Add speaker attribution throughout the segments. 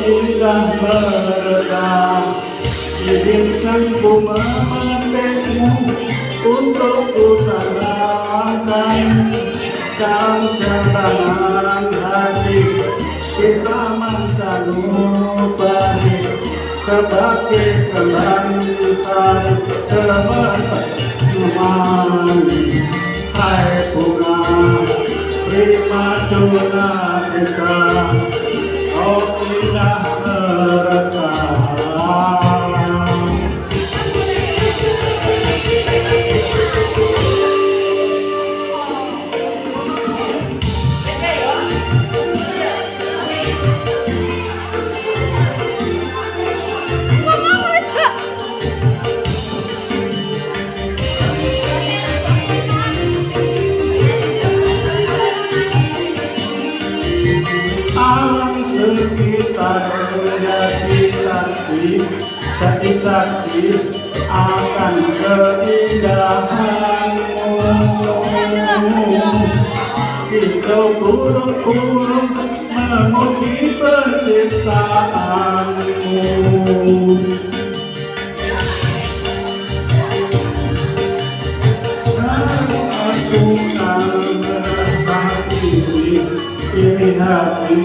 Speaker 1: indah mereka, izinkan ku memetikmu untuk ku salahkan dalam jalanan hati kita mensalubari sebagai kelangsungan semesta memani. Hai bunga primadona desa, oh indah mereka. Alam sekitar jadi saksi akan keindahanmu. Hijau burung-burung memuji penciptaanmu. Aku tak merasa ini hati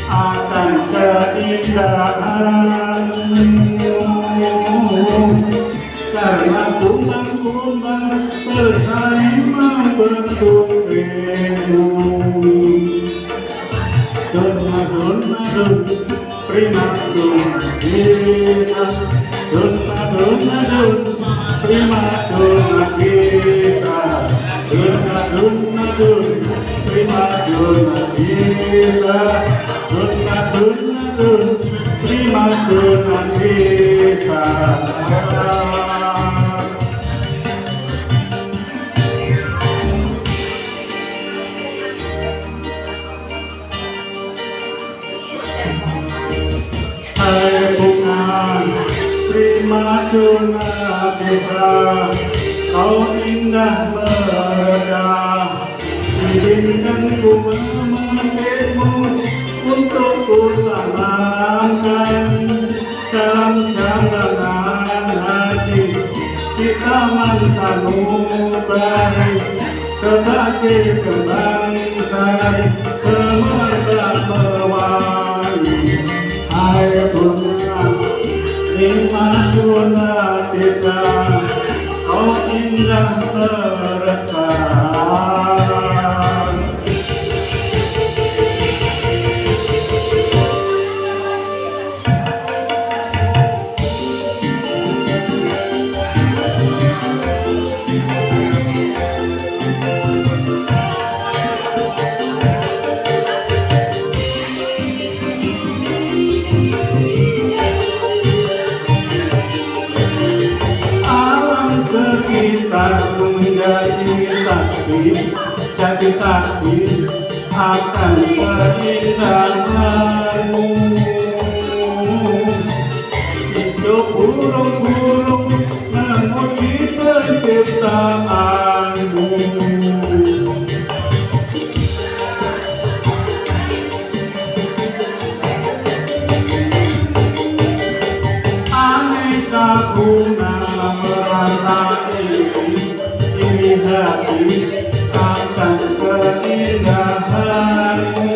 Speaker 1: akan keindahanmu, karena kumbang-kumbang bersaing membentuk dirimu. Dun-dun-dun, prima donna bisa. Dun-dun-dun, prima donna bisa. Dun-dun-dun, prima donna bisa. Dun-dun-dun, prima donna bisa. Hai bunga primadona desa, kau indah mereka, izinkan ku memetikmu untuk ku salahkan dalam jalanan hati kita mensalubari sebagai kebangsan semesta mewarnai. Hai bunga primadona desa, kau indah mereka. Sekitar jadi saksi akan keindahanmu. Hijau burung-burung memuji penciptaanmu. Aneka bunga merasa ini hati akan keindahanmu,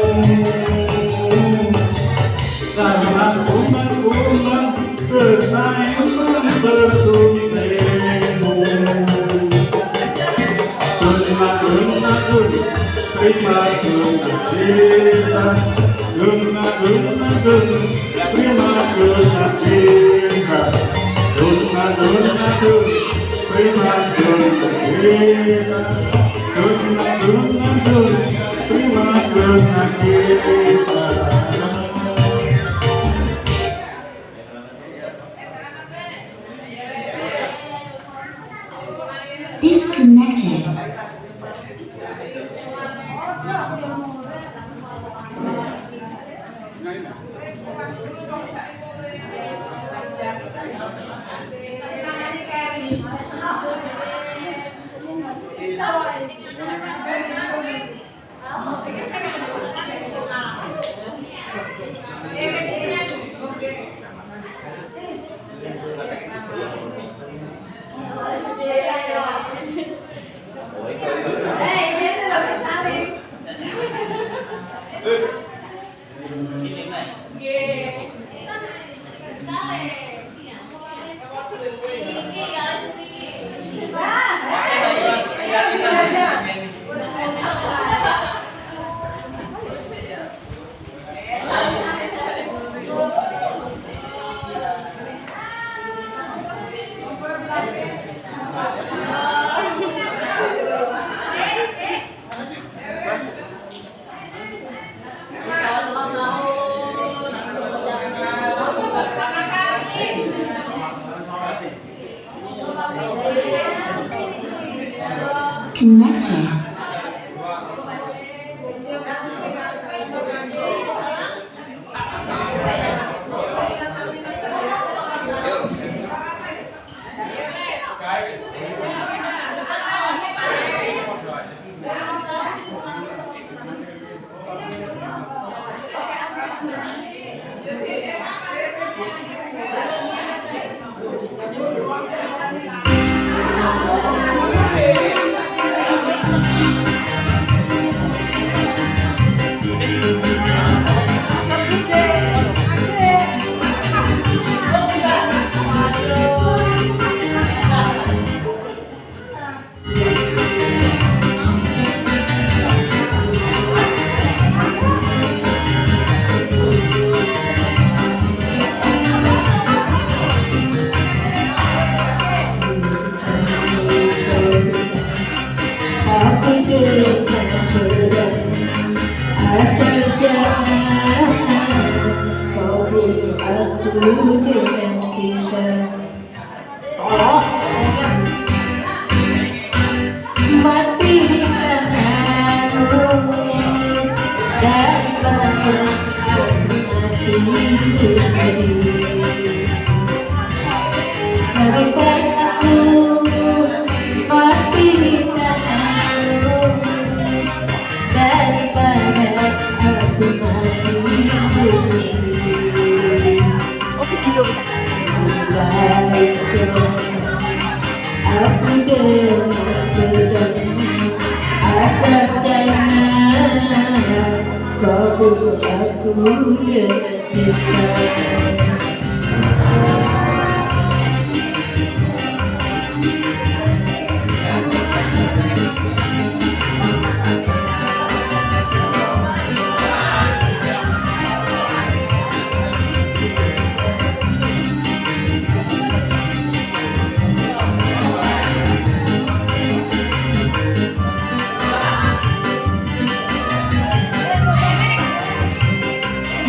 Speaker 1: karena kumbang-kumbang bersaing membentuk dirimu. Dun-dun-dun, primadona desa. Dun-dun-dun, primadona desa. Dun-dun-dun, primadona desa. Dun-dun-dun, primadona desa.
Speaker 2: Disconnected.
Speaker 3: Kita
Speaker 2: Connected. Asal jangan kau bunuh aku dengan cinta. Mati di tanganmu daripada aku mati sendiri. Lebih baik aku mati di tanganmu daripada aku mati sendiri.
Speaker 3: Oh, video bisa.
Speaker 2: Aku dengan asal jangan kau bunuh aku dengan cinta.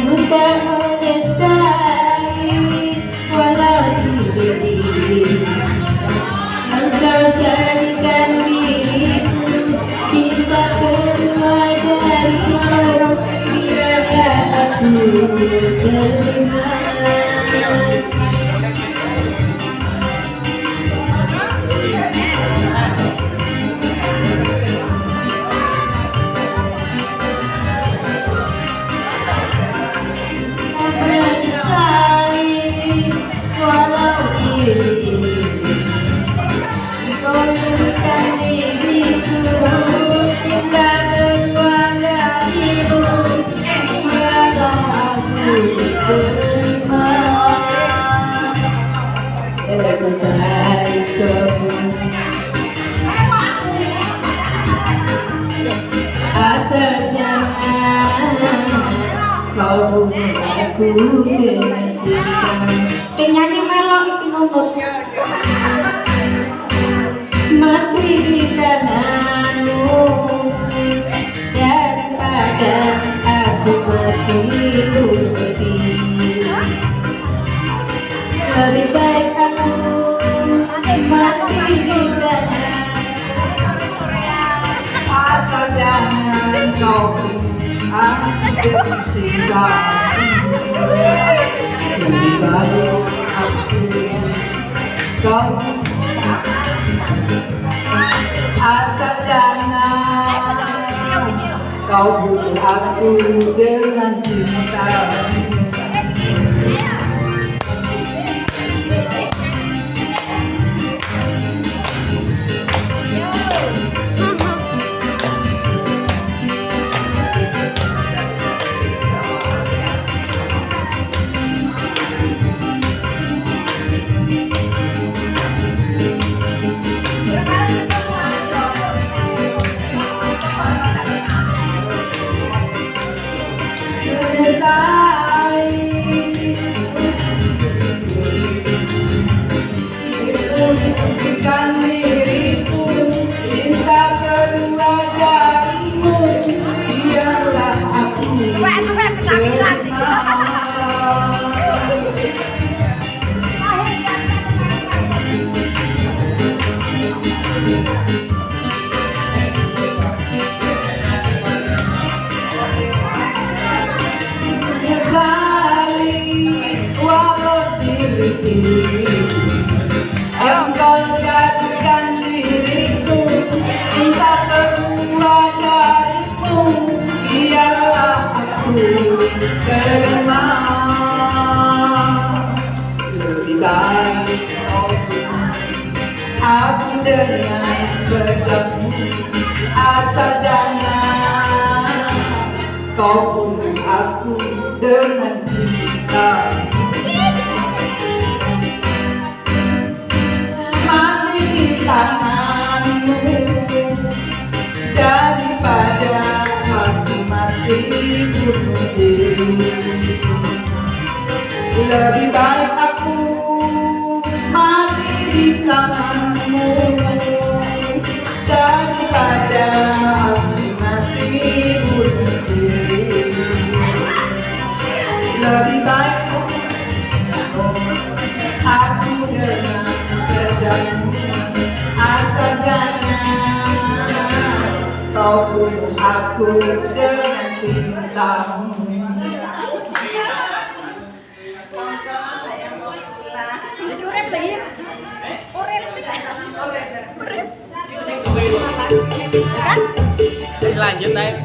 Speaker 2: Bukan menyesali walau diri, engkau jadikan diriku cinta kedua dariku, biarlah aku terima. Asal jangan kau bunuh aku dengan cinta. Sing nyanyi melok iki nunut. Mati di tanganmu daripada aku mati sendiri. Lebih baik aku mati di tangan. Asal jangan kau aku dengan cinta. Lebih baik aku kau. Asal jangan kau bunuh aku dengan cinta. Berikan diriku cinta kedua darimu, biarlah aku engkau jadikan diriku cinta kedua darimu, biarlah aku terima. Lebih baik kau aku dengan bertemu asal jangan kau bunuh aku dengan cinta. Mati di tanganmu daripada aku mati bunuh diri. Lebih baik aku mati di tanganmu daripada aku mati bunuh diri. Lebih baik aku dengan berdamu asal jangan kau bunuh aku dengan cintamu.
Speaker 3: Itu rap lagi. Rap. Kan?
Speaker 4: Lanjut naik.